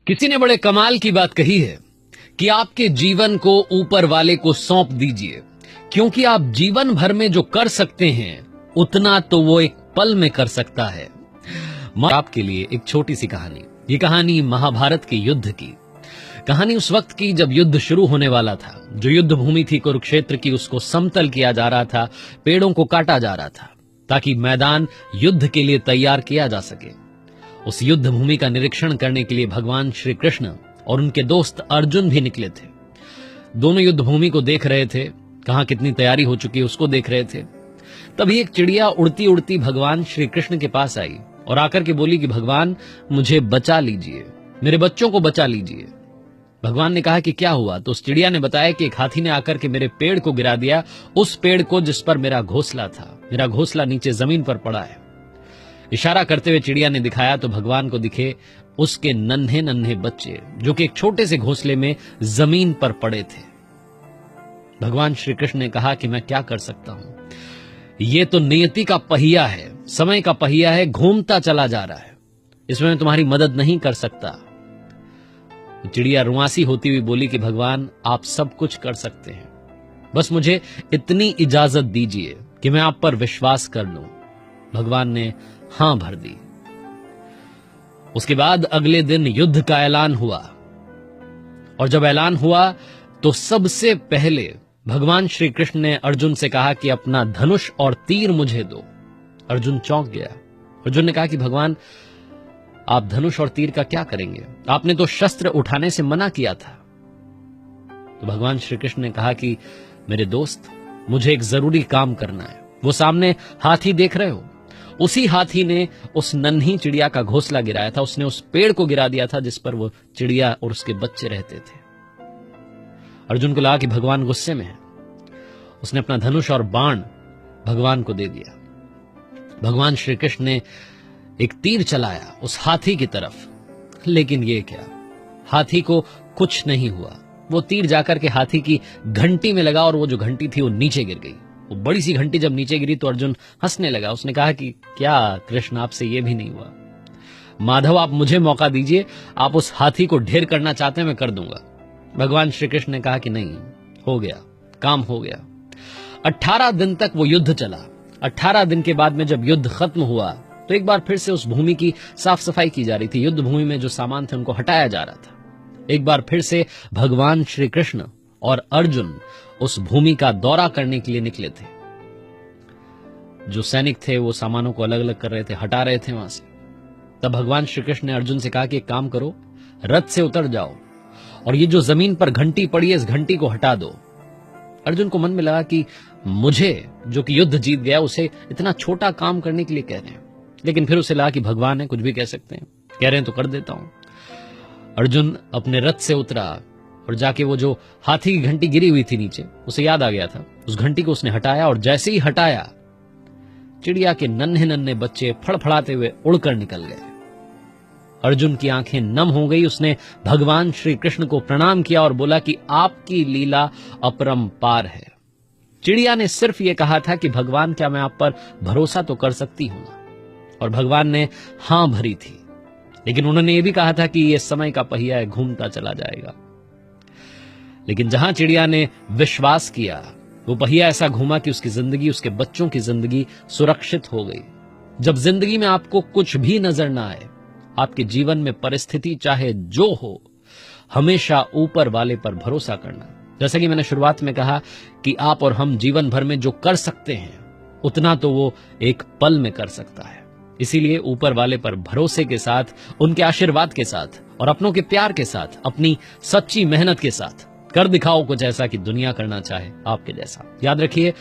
किसी ने बड़े कमाल की बात कही है कि आपके जीवन को ऊपर वाले को सौंप दीजिए, क्योंकि आप जीवन भर में जो कर सकते हैं उतना तो वो एक पल में कर सकता है। आपके लिए एक छोटी सी कहानी। ये कहानी महाभारत के युद्ध की कहानी उस वक्त की जब युद्ध शुरू होने वाला था। जो युद्ध भूमि थी कुरुक्षेत्र की, उसको समतल किया जा रहा था, पेड़ों को काटा जा रहा था ताकि मैदान युद्ध के लिए तैयार किया जा सके। उस युद्ध भूमि का निरीक्षण करने के लिए भगवान श्री कृष्ण और उनके दोस्त अर्जुन भी निकले थे। दोनों युद्ध भूमि को देख रहे थे, कहां कितनी तैयारी हो चुकी है उसको देख रहे थे। तभी एक चिड़िया उड़ती उड़ती भगवान श्री कृष्ण के पास आई और आकर के बोली कि भगवान, मुझे बचा लीजिए, मेरे बच्चों को बचा लीजिए। भगवान ने कहा कि क्या हुआ? तो उस चिड़िया ने बताया कि एक हाथी ने आकर के मेरे पेड़ को गिरा दिया, उस पेड़ को जिस पर मेरा घोंसला था। मेरा घोंसला नीचे जमीन पर पड़ा है। इशारा करते हुए चिड़िया ने दिखाया तो भगवान को दिखे उसके नन्हे नन्हे बच्चे, जो कि एक छोटे से घोंसले में जमीन पर पड़े थे। भगवान श्री कृष्ण ने कहा कि मैं क्या कर सकता हूं, ये तो नियति का पहिया है, समय का पहिया है, घूमता चला जा रहा है, इसमें मैं तुम्हारी मदद नहीं कर सकता। चिड़िया रुआसी होती हुई बोली कि भगवान, आप सब कुछ कर सकते हैं, बस मुझे इतनी इजाजत दीजिए कि मैं आप पर विश्वास कर लूं। भगवान ने हां भर दी। उसके बाद अगले दिन युद्ध का ऐलान हुआ, और जब ऐलान हुआ तो सबसे पहले भगवान श्री कृष्ण ने अर्जुन से कहा कि अपना धनुष और तीर मुझे दो। अर्जुन चौंक गया। अर्जुन ने कहा कि भगवान, आप धनुष और तीर का क्या करेंगे? आपने तो शस्त्र उठाने से मना किया था। तो भगवान श्री कृष्ण ने कहा कि मेरे दोस्त, मुझे एक जरूरी काम करना है। वो सामने हाथी देख रहे हो, उसी हाथी ने उस नन्ही चिड़िया का घोंसला गिराया था, उसने उस पेड़ को गिरा दिया था जिस पर वो चिड़िया और उसके बच्चे रहते थे। अर्जुन को लगा कि भगवान गुस्से में है। उसने अपना धनुष और बाण भगवान को दे दिया। भगवान श्री कृष्ण ने एक तीर चलाया उस हाथी की तरफ, लेकिन ये क्या, हाथी को कुछ नहीं हुआ। वो तीर जाकर के हाथी की घंटी में लगा और वो जो घंटी थी वो नीचे गिर गई। वो बड़ी सी घंटी जब नीचे गिरी तो अर्जुन हंसने लगा। उसने कहा कि क्या कृष्ण, आपसे ये भी नहीं हुआ? माधव, आप मुझे मौका दीजिए, आप उस हाथी को ढेर करना चाहते हैं, मैं कर दूंगा। भगवान श्री कृष्ण ने कहा कि नहीं, हो गया, काम हो गया। 18 दिन तक वो युद्ध चला। 18 दिन के बाद में जब युद्ध खत्म हुआ तो एक बार फिर से उस भूमि की साफ सफाई की जा रही थी। युद्ध भूमि में जो सामान थे उनको हटाया जा रहा था। एक बार फिर से भगवान श्री कृष्ण और अर्जुन उस भूमि का दौरा करने के लिए निकले थे। जो सैनिक थे वो सामानों को अलग अलग कर रहे थे, हटा रहे थे वहां से। तब भगवान श्री कृष्ण ने अर्जुन से कहा कि एक काम करो, रथ से उतर जाओ और ये जो जमीन पर घंटी पड़ी है इस घंटी को हटा दो। अर्जुन को मन में लगा कि मुझे, जो कि युद्ध जीत गया, उसे इतना छोटा काम करने के लिए कह रहे हैं, लेकिन फिर उसे लगा कि भगवान है, कुछ भी कह सकते हैं, कह रहे हैं तो कर देता हूं। अर्जुन अपने रथ से उतरा और जाके वो जो हाथी की घंटी गिरी हुई थी नीचे, उसे याद आ गया था, उस घंटी को उसने हटाया और जैसे ही हटाया चिड़िया के नन्हे नन्हे बच्चे फड़फड़ाते हुए उड़कर निकल गए। अर्जुन की आंखें नम हो गई। उसने भगवान श्री कृष्ण को प्रणाम किया और बोला कि आपकी लीला अपरंपार है। चिड़िया ने सिर्फ यह कहा था कि भगवान, क्या मैं आप पर भरोसा तो कर सकती हूं? और भगवान ने हां भरी थी, लेकिन उन्होंने यह भी कहा था कि यह समय का पहिया है, घूमता चला जाएगा। लेकिन जहां चिड़िया ने विश्वास किया, वो पहिया ऐसा घूमा कि उसकी जिंदगी, उसके बच्चों की जिंदगी सुरक्षित हो गई। जब जिंदगी में आपको कुछ भी नजर ना आए, आपके जीवन में परिस्थिति चाहे जो हो, हमेशा ऊपर वाले पर भरोसा करना। जैसा कि मैंने शुरुआत में कहा कि आप और हम जीवन भर में जो कर सकते हैं उतना तो वो एक पल में कर सकता है। इसीलिए ऊपर वाले पर भरोसे के साथ, उनके आशीर्वाद के साथ और अपनों के प्यार के साथ, अपनी सच्ची मेहनत के साथ कर दिखाओ कुछ ऐसा कि दुनिया करना चाहे आपके जैसा। याद रखिए,